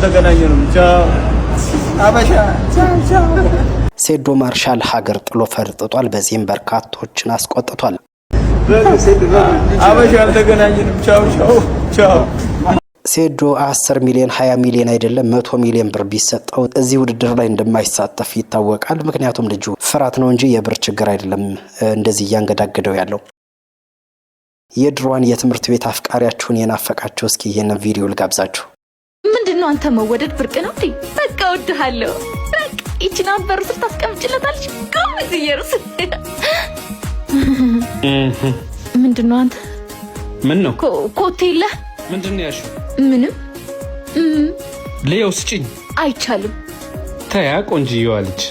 አልተገናኘንም። ቻው አበሻ ቻው። ሴዶ ማርሻል ሀገር ጥሎ ፈርጥጧል። በዚህም በርካቶችን አስቆጥቷል። አበሻ አልተገናኘንም። ቻው ቻው ቻው። ሴዶ 10 ሚሊዮን 20 ሚሊዮን አይደለም 100 ሚሊዮን ብር ቢሰጠው እዚህ ውድድር ላይ እንደማይሳተፍ ይታወቃል። ምክንያቱም ልጁ ፍርሃት ነው እንጂ የብር ችግር አይደለም እንደዚህ እያንገዳገደው ያለው። የድሮዋን የትምህርት ቤት አፍቃሪያችሁን የናፈቃችሁ እስኪ ይሄንን ቪዲዮ ልጋብዛችሁ። ምንድነው አንተ መወደድ ብርቅ ነው እንዴ? በቃ ወድሃለሁ። በቃ እቺን አንበር ውስጥ ታስቀምጭለታለሽ። ቆምዝ ይየርስ ምንድነው አንተ ምን ነው ኮቴለ ምንድነው ያሹ? ምንም ለየው ስጪኝ። አይቻልም። ታያ ቆንጂዬዋ ልጅ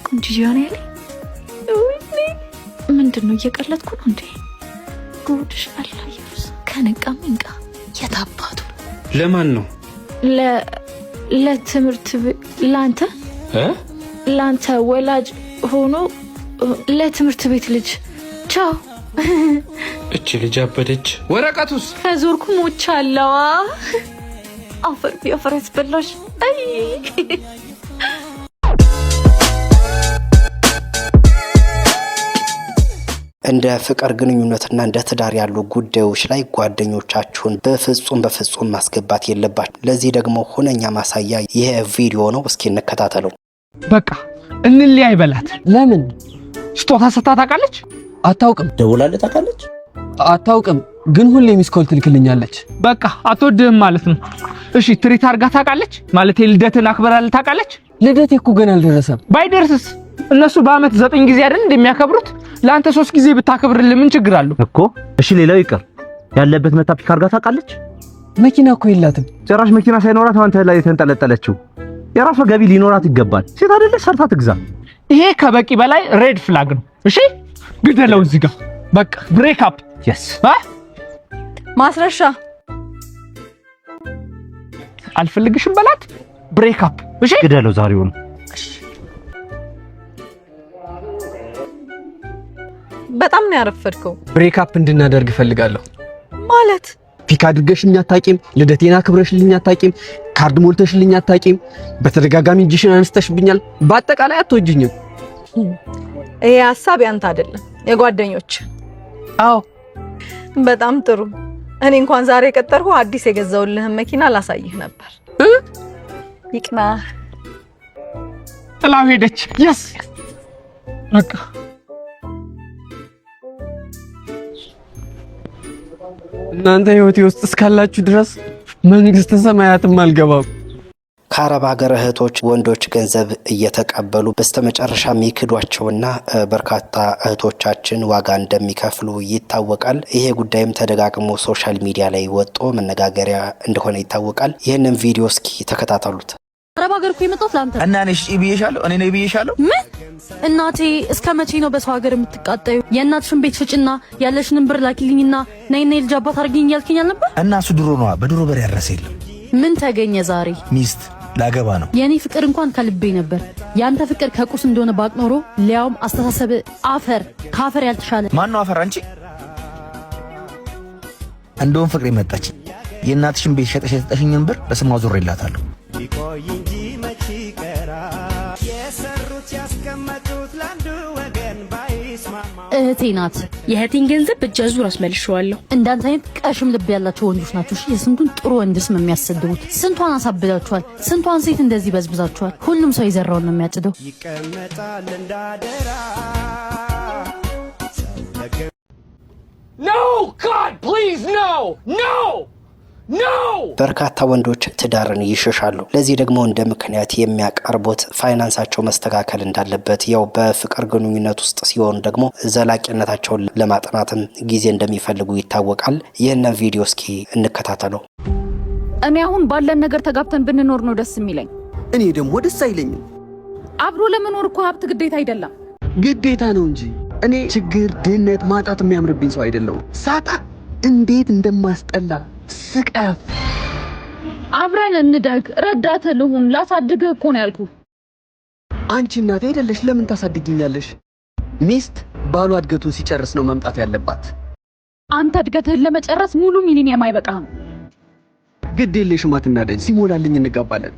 ቆንጂዬዋ ነው ያለ። ምንድነው እየቀለድኩ ነው እንዴ? ጉድሽ አላየሩስ ከነቃም እንቃ የታባቱ ለማን ነው? ለትምህርት ላንተ ላንተ ወላጅ ሆኖ ለትምህርት ቤት ልጅ ቻው። እቺ ልጅ አበደች። ወረቀቱስ ከዞርኩ ሞቻለዋ። አፈር ቢያፈረስ በላሽ። አይ እንደ ፍቅር ግንኙነትና እንደ ትዳር ያሉ ጉዳዮች ላይ ጓደኞቻችሁን በፍጹም ማስገባት የለባችሁ። ለዚህ ደግሞ ሁነኛ ማሳያ ይሄ ቪዲዮ ነው። እስኪ እንከታተለው። በቃ እንለያይ በላት። ለምን? ስጦታ ሰጥታ ታውቃለች? አታውቅም። ደውላለች ታውቃለች? አታውቅም፣ ግን ሁሌ ሚስኮል ትልክልኛለች። በቃ አትወድህም ማለት ነው። እሺ ትሪት አድርጋ ታውቃለች? ማለት ልደትን አክብራለች ታውቃለች? ልደቴ እኮ ገና አልደረሰም። ባይደርስስ? እነሱ በአመት 9 ጊዜ አይደል እንደሚያከብሩት? ለአንተ 3 ጊዜ ብታከብርልህ ምን ችግር አለው እኮ? እሺ ሌላው ይቀር፣ ያለበት መታ ፒክ አድርጋ ታውቃለች? መኪና እኮ የላትም። ጭራሽ መኪና ሳይኖራት አንተ ላይ የተንጠለጠለችው። የራሷ ገቢ ሊኖራት ይገባል። ሴት አይደለች? ሰርታ ትግዛ። ይሄ ከበቂ በላይ ሬድ ፍላግ ነው። እሺ ግደለው እዚህ ጋር በቃ ብሬክ አፕ። yes ማስረሻ አልፈልግሽም በላት። ብሬክ አፕ። እሺ ግደለው ዛሬውን። በጣም ነው ያረፈድከው። ብሬክ አፕ እንድናደርግ ፈልጋለሁ። ማለት ፒክ አድርገሽልኝ አታውቂም፣ ልደቴና አክብረሽልኝ አታውቂም፣ ካርድ ሞልተሽልኝ አታውቂም፣ በተደጋጋሚ እጅሽን አንስተሽብኛል። በአጠቃላይ አትወጂኝም። ይሄ ሐሳብ ያንተ አይደለም የጓደኞች። አዎ በጣም ጥሩ። እኔ እንኳን ዛሬ ቀጠርኩ አዲስ የገዛውልህ መኪና ላሳይህ ነበር። ይቅና ጥላው ሄደች። yes በቃ እናንተ ህይወቴ ውስጥ እስካላችሁ ድረስ መንግስተ ሰማያትም አልገባም። ከአረብ ሀገር እህቶች ወንዶች ገንዘብ እየተቀበሉ በስተመጨረሻ የሚክዷቸውና በርካታ እህቶቻችን ዋጋ እንደሚከፍሉ ይታወቃል። ይሄ ጉዳይም ተደጋግሞ ሶሻል ሚዲያ ላይ ወጥቶ መነጋገሪያ እንደሆነ ይታወቃል። ይህንን ቪዲዮ እስኪ ተከታተሉት። አረብ ሀገር እኮ የመጣሁት ላንተ እና ነሽ ብዬሻለሁ። እኔ ነኝ ብዬሻለሁ። ምን እናቴ እስከ መቼ ነው በሰው ሀገር የምትቃጠዩ? የእናትሽን ቤት ፍጭና ያለሽንን ብር ላኪልኝና ነይና ልጅ አባት አድርጊኝ ያልከኝ አልነበር? እና እሱ ድሮ ነዋ። በድሮ በር ያረሰ የለም። ምን ተገኘ ዛሬ? ሚስት ላገባ ነው። የኔ ፍቅር እንኳን ከልቤ ነበር። ያንተ ፍቅር ከቁስ እንደሆነ ባቅ ኖሮ ሊያውም አስተሳሰብ አፈር ካፈር ያልተሻለ። ማን ነው አፈር? አንቺ እንደውም ፍቅሬ መጣች። የእናትሽን ቤት ሸጠሽ የሰጠሽኝን ብር በስሟ ዞሬላታለሁ። ይቆይ እንጂ መቼ ቀራ የሰሩት ያስቀመጡት ለአንዱ ወገን ባይስማማ። እህቴ ናት። የእህቴን ገንዘብ በእጅ አዙር አስመልሼዋለሁ። እንዳንተ አይነት ቀሽም ልብ ያላቸው ወንዶች ናቸው። የስንቱን ጥሩ ወንድስ የሚያሰድቡት። ስንቷን አሳብዳችኋል። ስንቷን ሴት እንደዚህ በዝብዛችኋል። ሁሉም ሰው የዘራውን ነው የሚያጭደው። ይቀመጣል እንዳደራ። no god please no no no በርካታ ወንዶች ትዳርን ይሸሻሉ። ለዚህ ደግሞ እንደ ምክንያት የሚያቀርቡት ፋይናንሳቸው መስተካከል እንዳለበት፣ ያው በፍቅር ግንኙነት ውስጥ ሲሆኑ ደግሞ ዘላቂነታቸውን ለማጥናትም ጊዜ እንደሚፈልጉ ይታወቃል። ይህንን ቪዲዮ እስኪ እንከታተለው። እኔ አሁን ባለን ነገር ተጋብተን ብንኖር ነው ደስ የሚለኝ። እኔ ደግሞ ደስ አይለኝም። አብሮ ለመኖር እኮ ሀብት ግዴታ አይደለም። ግዴታ ነው እንጂ እኔ ችግር፣ ድህነት፣ ማጣት የሚያምርብኝ ሰው አይደለሁም። ሳጣ እንዴት እንደማስጠላ ስቀፍ። አብረን እንደግ፣ ረዳት ልሁን፣ ላሳድግህ እኮ ነው ያልኩህ። አንቺ እናቴ አይደለሽ? ለምን ታሳድጊኛለሽ? ሚስት ባሏ እድገቱን ሲጨርስ ነው መምጣት ያለባት። አንተ እድገትህን ለመጨረስ ሙሉ ሚሊኒየም አይበቃህም። ግድ የለሽም አትናደጂ። ሲሞላልኝ እንጋባለን።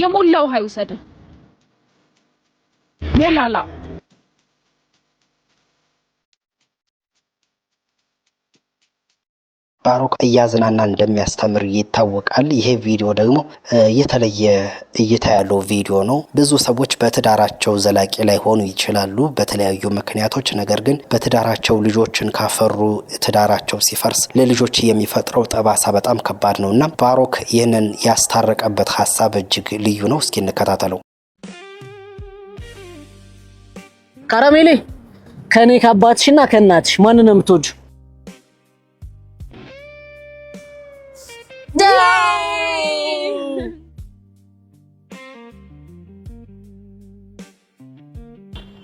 የሞላ ውሃ ይውሰድ ሞላላ ባሮክ እያዝናና እንደሚያስተምር ይታወቃል። ይሄ ቪዲዮ ደግሞ የተለየ እይታ ያለው ቪዲዮ ነው። ብዙ ሰዎች በትዳራቸው ዘላቂ ላይ ሆኑ ይችላሉ በተለያዩ ምክንያቶች። ነገር ግን በትዳራቸው ልጆችን ካፈሩ ትዳራቸው ሲፈርስ ለልጆች የሚፈጥረው ጠባሳ በጣም ከባድ ነውና ባሮክ ይህንን ያስታረቀበት ሀሳብ እጅግ ልዩ ነው። እስኪ እንከታተለው። ካራሜሌ ከኔ ከአባትሽና ከእናትሽ ማንን ነው የምትወጂው?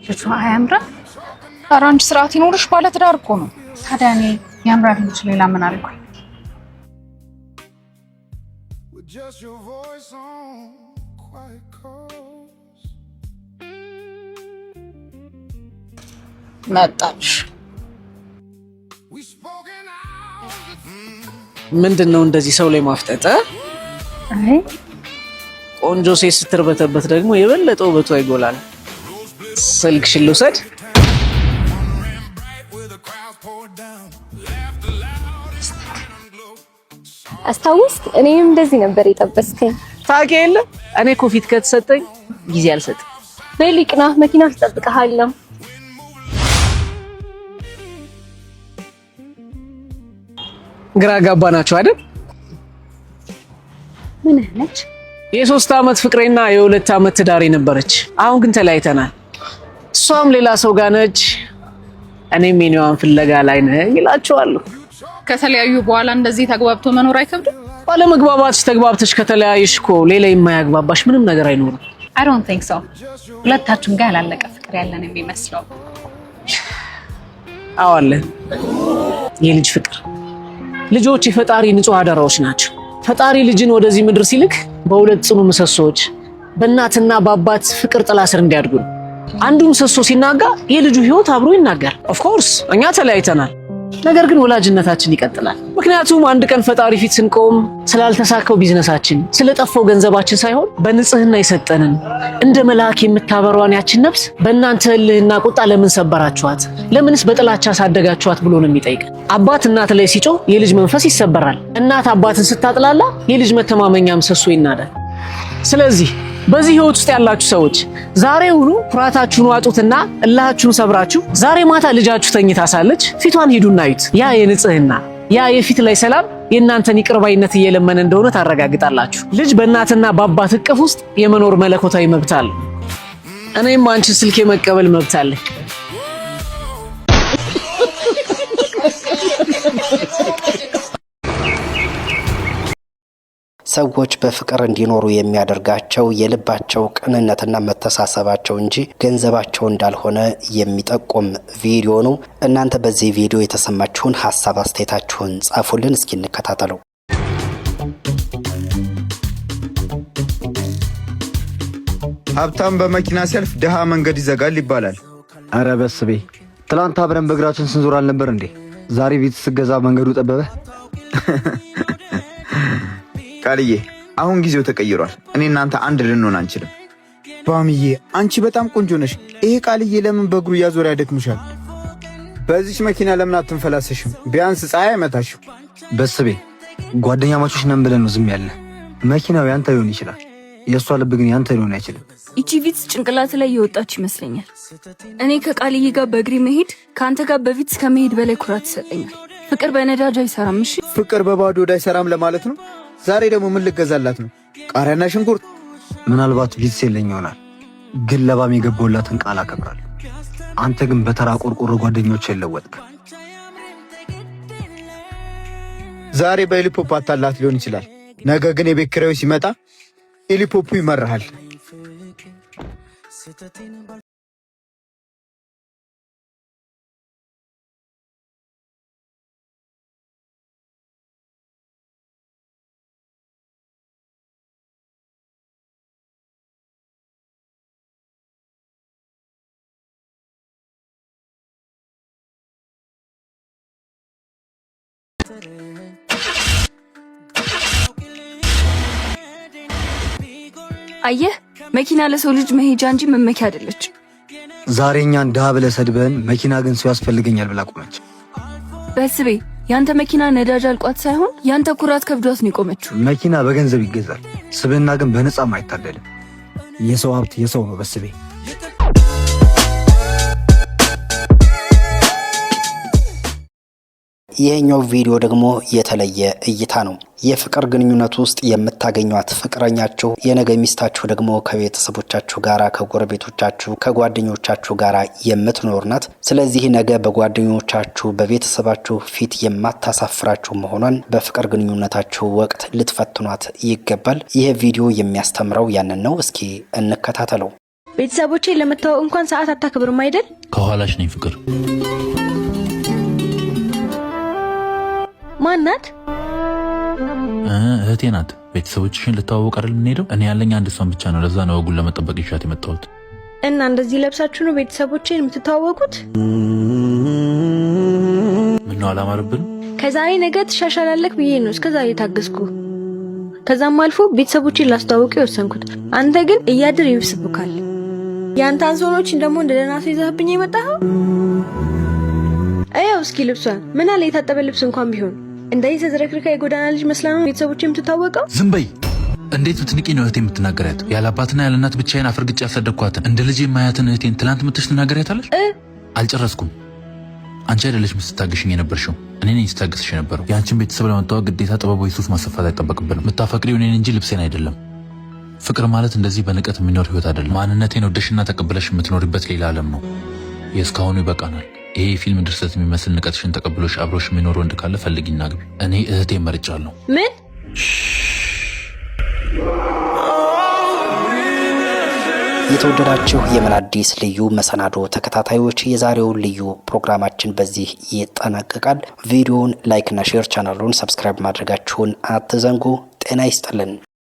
ሽቹ አያምራ አራንጅ ስርዓት ይኖርሽ ባለ ትዳር እኮ ነው። ታዲያ እኔ ያምራል እንጂ ሌላ ምን አልኩኝ? መጣሽ ምንድነው እንደዚህ ሰው ላይ ማፍጠጥ? አይ ቆንጆ ሴት ስትርበተበት ደግሞ የበለጠ ውበቷ ይጎላል። ስልክሽን ልውሰድ? አስታውስክ? እኔም እንደዚህ ነበር የጠበስከኝ። ታውቂ የለ እኔ እኮ ፊት ከተሰጠኝ ጊዜ አልሰጥም። በሊቅና መኪና ትጠብቅሃለሁ። ግራ ጋባ ናቸው አይደል? ምን ነች? የ3 አመት ፍቅሬና የ2 አመት ትዳሬ ነበረች። አሁን ግን ተለያይተናል። እሷም ሌላ ሰው ጋር ነች፣ እኔም የኔዋን ፍለጋ ላይ ነኝ እላቸዋለሁ። ከተለያዩ በኋላ እንደዚህ ተግባብቶ መኖር አይከብድም? ባለመግባባትሽ ተግባብተሽ ከተለያይሽ እኮ ሌላ የማያግባባሽ ምንም ነገር አይኖርም። I don't think so። ሁለታችሁም ጋር ያላለቀ ፍቅር ያለን የሚመስለው። አዋለን የልጅ ፍቅር። ልጆች የፈጣሪ ንጹህ አደራዎች ናቸው። ፈጣሪ ልጅን ወደዚህ ምድር ሲልክ በሁለት ጽኑ ምሰሶች በእናትና በአባት ፍቅር ጥላ ስር እንዲያድጉ ነው። አንዱ ምሰሶ ሲናጋ የልጁ ህይወት አብሮ ይናጋል። ኦፍ ኮርስ እኛ ተለያይተናል፣ ነገር ግን ወላጅነታችን ይቀጥላል። ምክንያቱም አንድ ቀን ፈጣሪ ፊት ስንቆም ስላልተሳካው ቢዝነሳችን፣ ስለጠፋው ገንዘባችን ሳይሆን በንጽህና የሰጠንን እንደ መልአክ የምታበሯን ያችን ነፍስ በእናንተ እልህና ቁጣ ለምን ሰበራችኋት? ለምንስ በጥላቻ አሳደጋችኋት ብሎ ነው የሚጠይቀን። አባት እናት ላይ ሲጮህ የልጅ መንፈስ ይሰበራል። እናት አባትን ስታጥላላ የልጅ መተማመኛ ምሰሶ ይናዳል። ስለዚህ በዚህ ህይወት ውስጥ ያላችሁ ሰዎች ዛሬውኑ ኩራታችሁን ዋጡትና እላችሁን ሰብራችሁ ዛሬ ማታ ልጃችሁ ተኝታ ሳለች ፊቷን ሂዱና እዩት። ያ የንጽህና ያ የፊት ላይ ሰላም የእናንተን ይቅርባይነት እየለመነ እንደሆነ ታረጋግጣላችሁ። ልጅ በእናትና በአባት እቅፍ ውስጥ የመኖር መለኮታዊ መብት አለ። እኔም አንቺ ስልክ የመቀበል መብት አለ። ሰዎች በፍቅር እንዲኖሩ የሚያደርጋቸው የልባቸው ቅንነትና መተሳሰባቸው እንጂ ገንዘባቸው እንዳልሆነ የሚጠቁም ቪዲዮ ነው። እናንተ በዚህ ቪዲዮ የተሰማችሁን ሀሳብ አስተያየታችሁን ጻፉልን። እስኪ እንከታተለው። ሀብታም በመኪና ሲያልፍ ድሃ መንገድ ይዘጋል ይባላል። አረ በስቤ ትላንት አብረን በእግራችን ስንዞር አልነበር እንዴ? ዛሬ ቤት ስገዛ መንገዱ ጠበበ። ቃልዬ አሁን ጊዜው ተቀይሯል። እኔ እናንተ አንድ ልንሆን አንችልም። ባምዬ አንቺ በጣም ቆንጆ ነሽ። ይሄ ቃልዬ ለምን በእግሩ እያዞረ ያደክምሻል? በዚች መኪና ለምን አትንፈላሰሽም? ቢያንስ ፀሐይ አይመታሽም። በስቤ ጓደኛ ማቾች ነን ብለን ነው ዝም ያለ። መኪናው ያንተ ሊሆን ይችላል፣ የእሷ ልብ ግን ያንተ ሊሆን አይችልም። ይቺ ቪትስ ጭንቅላት ላይ የወጣች ይመስለኛል። እኔ ከቃልዬ ጋር በእግሬ መሄድ ከአንተ ጋር በቪትስ ከመሄድ በላይ ኩራት ይሰጠኛል። ፍቅር በነዳጅ አይሰራም። እሺ ፍቅር በባዶ ወደ አይሰራም ለማለት ነው። ዛሬ ደግሞ ምን ልገዛላት ነው? ቃሪያና ሽንኩርት። ምናልባት ቪትስ የለኝ ይሆናል፣ ግን ለባም የገባውላትን ቃል አከብራለሁ። አንተ ግን በተራ ቆርቆሮ ጓደኞች የለወጥክ። ዛሬ በሄሊፖፕ አታላት ሊሆን ይችላል፣ ነገ ግን የቤት ኪራዩ ሲመጣ ሄሊፖፑ ይመርሃል። አየህ መኪና ለሰው ልጅ መሄጃ እንጂ መመኪያ አይደለች። ዛሬ እኛን ድሃ ብለህ ሰድበን መኪና ግን ሰው ያስፈልገኛል ብላ ቆመች። በስቤ ያንተ መኪና ነዳጅ አልቋት ሳይሆን ያንተ ኩራት ከብዷት ነው የቆመችው። መኪና በገንዘብ ይገዛል፣ ስብዕና ግን በነፃም አይታደልም። የሰው ሀብት የሰው ነው በስቤ። ይሄኛው ቪዲዮ ደግሞ የተለየ እይታ ነው። የፍቅር ግንኙነት ውስጥ የምታገኟት ፍቅረኛችሁ የነገ ሚስታችሁ ደግሞ ከቤተሰቦቻችሁ ጋራ ከጎረቤቶቻችሁ ከጓደኞቻችሁ ጋራ የምትኖር ናት። ስለዚህ ነገ በጓደኞቻችሁ በቤተሰባችሁ ፊት የማታሳፍራችሁ መሆኗን በፍቅር ግንኙነታችሁ ወቅት ልትፈትኗት ይገባል። ይሄ ቪዲዮ የሚያስተምረው ያንን ነው። እስኪ እንከታተለው። ቤተሰቦቼ ለመታወቅ እንኳን ሰዓት አታከብርም አይደል? ከኋላሽ ነኝ ፍቅር። ማናት? እህቴ ናት። ቤተሰቦችሽን ልተዋወቅ አይደል የምንሄደው? እኔ ያለኝ አንድ እሷን ብቻ ነው። ለዛ ነው ወጉን ለመጠበቅ ይሻት የመጣሁት። እና እንደዚህ ለብሳችሁ ነው ቤተሰቦቼን የምትተዋወቁት? ምነው አላማረብንም? ከዛሬ ነገ ትሻሻላለክ ብዬ ነው እስከዛሬ ታገስኩ። ከዛም አልፎ ቤተሰቦቼን ላስተዋወቅ የወሰንኩት። አንተ ግን እያድር ይብስብካል። ያንተ አንሶኖችን ደግሞ እንደደናሱ ይዘህብኝ የመጣኸው። አያው እስኪ ልብሷን ምን አለ የታጠበ ልብስ እንኳን ቢሆን እንደዚህ ተዝረክርከ የጎዳና ልጅ መስላ ነው ቤተሰቦቼ የምትታወቀው? ዝም በይ። እንዴት ብትንቂ ነው እህቴ የምትናገሪያት? ያለ አባትና ያለ እናት ብቻዬን አፈርግጬ ያሳደግኳትን እንደ ልጅ የማያትን እህቴን ትላንት ምትሽ ትናገሪያታለሽ? አልጨረስኩም። አንቺ አይደለሽም ስታግሽኝ የነበርሽው፣ እኔ ነኝ ስታግስሽ የነበረው። የአንቺን ቤተሰብ ለመታወቅ ግዴታ ጥበብ ወይ ሱስ ማሰፋት አይጠበቅብንም። የምታፈቅሪው እኔን እንጂ ልብሴን አይደለም። ፍቅር ማለት እንደዚህ በንቀት የሚኖር ህይወት አይደለም። ማንነቴን ወደሽና ተቀብለሽ የምትኖሪበት ሌላ ዓለም ነው። የእስካሁኑ ይበቃናል። ይሄ የፊልም ድርሰት የሚመስል ንቀትሽን ተቀብሎሽ አብሮሽ የሚኖር ወንድ ካለ ፈልጊና ግቢ። እኔ እህቴ መርጫለሁ። ምን? የተወደዳችሁ የምን አዲስ ልዩ መሰናዶ ተከታታዮች የዛሬው ልዩ ፕሮግራማችን በዚህ ይጠናቀቃል። ቪዲዮውን ላይክ እና ሼር፣ ቻናሉን ሰብስክራይብ ማድረጋችሁን አትዘንጉ። ጤና ይስጥልን።